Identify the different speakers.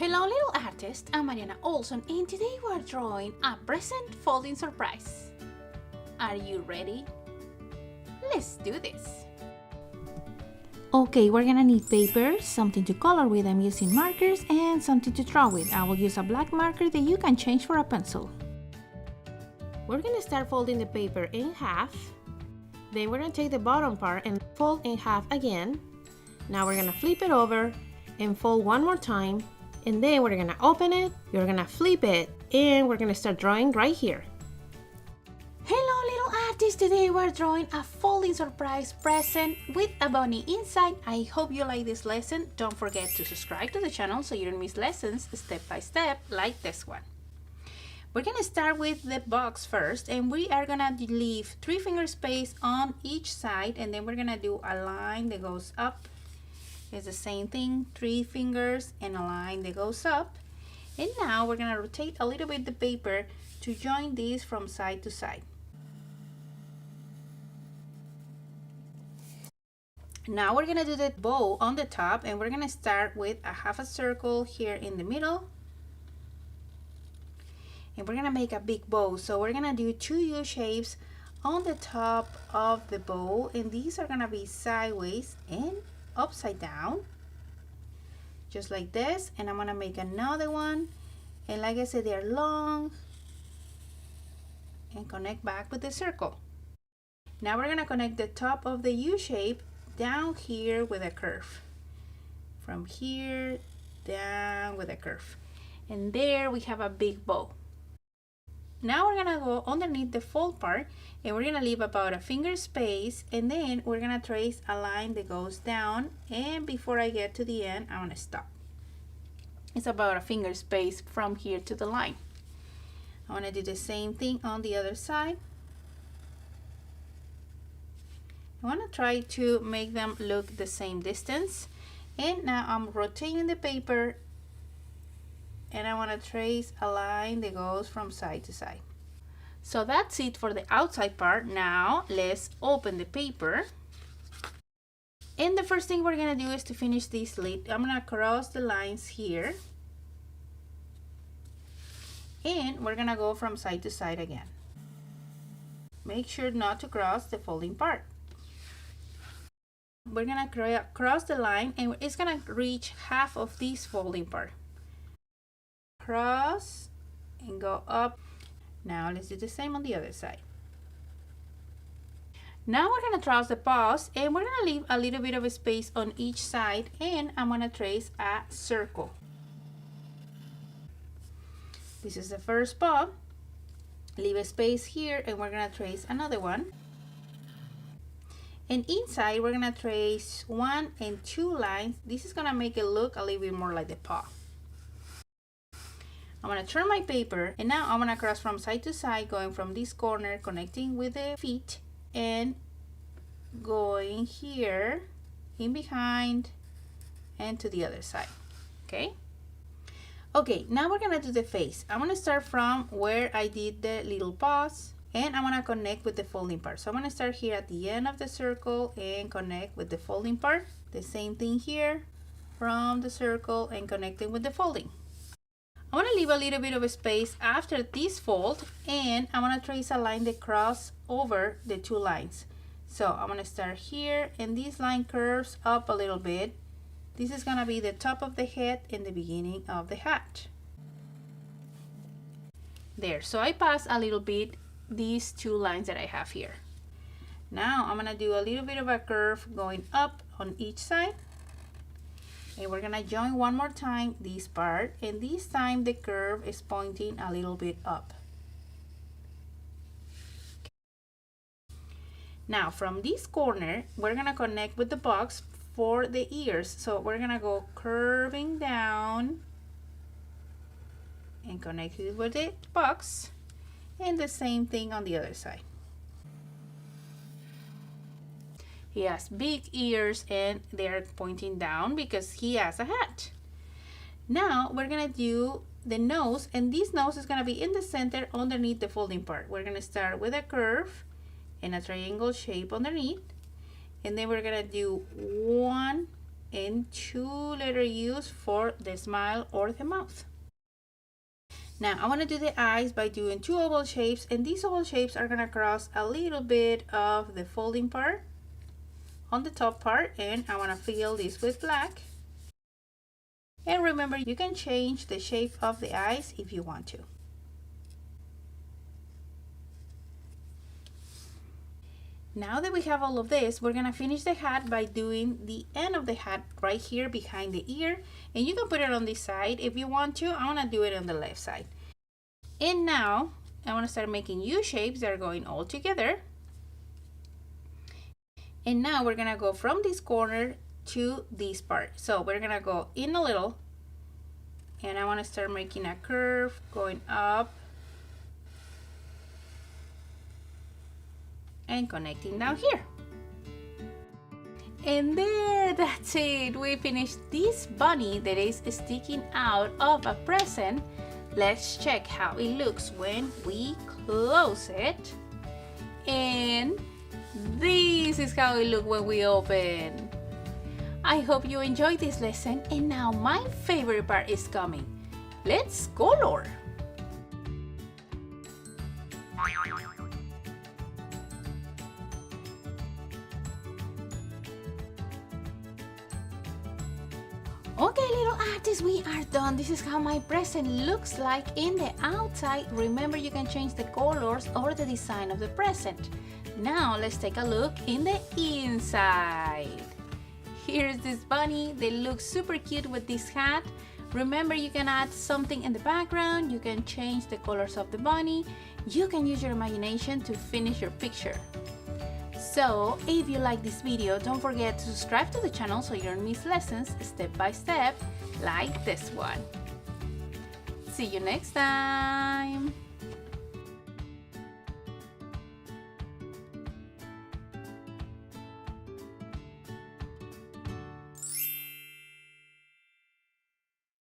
Speaker 1: Hello little artist, I'm Mariana Olson and today we're drawing a present folding surprise. Are you ready? Let's do this! Okay, we're gonna need paper, something to color with. I'm using markers and something to draw with. I will use a black marker that you can change for a pencil. We're gonna start folding the paper in half. Then we're gonna take the bottom part and fold in half again. Now we're gonna flip it over and fold one more time. And then we're gonna open it, you're gonna flip it, and we're gonna start drawing right here. Hello little artists, today we're drawing a folding surprise present with a bunny inside. I hope you like this lesson. Don't forget to subscribe to the channel so you don't miss lessons step by step like this one. We're gonna start with the box first, and we are gonna leave 3 finger space on each side, and then we're gonna do a line that goes up. It's the same thing, 3 fingers and a line that goes up. And now we're gonna rotate a little bit the paper to join these from side to side. Now we're gonna do the bow on the top, and we're gonna start with a half a circle here in the middle. And we're gonna make a big bow. So we're gonna do 2 U shapes on the top of the bow, and these are gonna be sideways and upside down, just like this. And I'm gonna make another one, and like I said, they're long, and connect back with the circle. Now we're gonna connect the top of the U shape down here with a curve, from here down with a curve, and there we have a big bow. Now we're gonna go underneath the fold part, and we're gonna leave about a finger space, and then we're gonna trace a line that goes down, and before I get to the end, I'm gonna stop. It's about a finger space from here to the line. I wanna do the same thing on the other side. I wanna try to make them look the same distance, and now I'm rotating the paper, and I want to trace a line that goes from side to side. So that's it for the outside part. Now let's open the paper. And the first thing we're going to do is to finish this slit. I'm going to cross the lines here. And we're going to go from side to side again. Make sure not to cross the folding part. We're going to cross the line, and it's going to reach half of this folding part. Cross and go up. Now let's do the same on the other side. Now we're going to trace the paws, and we're going to leave a little bit of a space on each side, and I'm going to trace a circle. This is the first paw. Leave a space here, and we're going to trace another one. And inside we're going to trace 1 and 2 lines. This is going to make it look a little bit more like the paw. I'm going to turn my paper, and now I'm going to cross from side to side, going from this corner, connecting with the feet, and going here, in behind, and to the other side. Okay? Okay, now we're going to do the face. I'm going to start from where I did the little paws, and I'm going to connect with the folding part. So I'm going to start here at the end of the circle and connect with the folding part. The same thing here, from the circle and connecting with the folding. I want to leave a little bit of a space after this fold, and I want to trace a line that crosses over the 2 lines. So I'm going to start here, and this line curves up a little bit. This is going to be the top of the head and the beginning of the hat. There, so I pass a little bit these 2 lines that I have here. Now I'm going to do a little bit of a curve going up on each side. And we're gonna join one more time this part, and this time the curve is pointing a little bit up. Now from this corner, we're gonna connect with the box for the ears. So we're gonna go curving down and connect it with the box, and the same thing on the other side. He has big ears, and they're pointing down because he has a hat. Now we're gonna do the nose, and this nose is gonna be in the center underneath the folding part. We're gonna start with a curve and a triangle shape underneath, and then we're gonna do 1 and 2-letter U's for the smile or the mouth. Now I want to do the eyes by doing 2 oval shapes, and these oval shapes are going to cross a little bit of the folding part on the top part, and I want to fill this with black. And remember, you can change the shape of the eyes if you want to. Now that we have all of this, we're gonna finish the hat by doing the end of the hat right here behind the ear, and you can put it on this side if you want to. I wanna do it on the left side. And now I wanna start making U shapes that are going all together. And now we're gonna go from this corner to this part. So we're gonna go in a little, and I wanna start making a curve going up and connecting down here. And there, that's it. We finished this bunny that is sticking out of a present. Let's check how it looks when we close it. And this is how it looks when we open. I hope you enjoyed this lesson, and now my favorite part is coming. Let's color. Okay, little artists, we are done. This is how my present looks like in the outside. Remember, you can change the colors or the design of the present. Now let's take a look in the inside. Here's this bunny. They look super cute with this hat. Remember, you can add something in the background. You can change the colors of the bunny. You can use your imagination to finish your picture. So, if you like this video, don't forget to subscribe to the channel so you don't miss lessons step by step like this one. See you next time!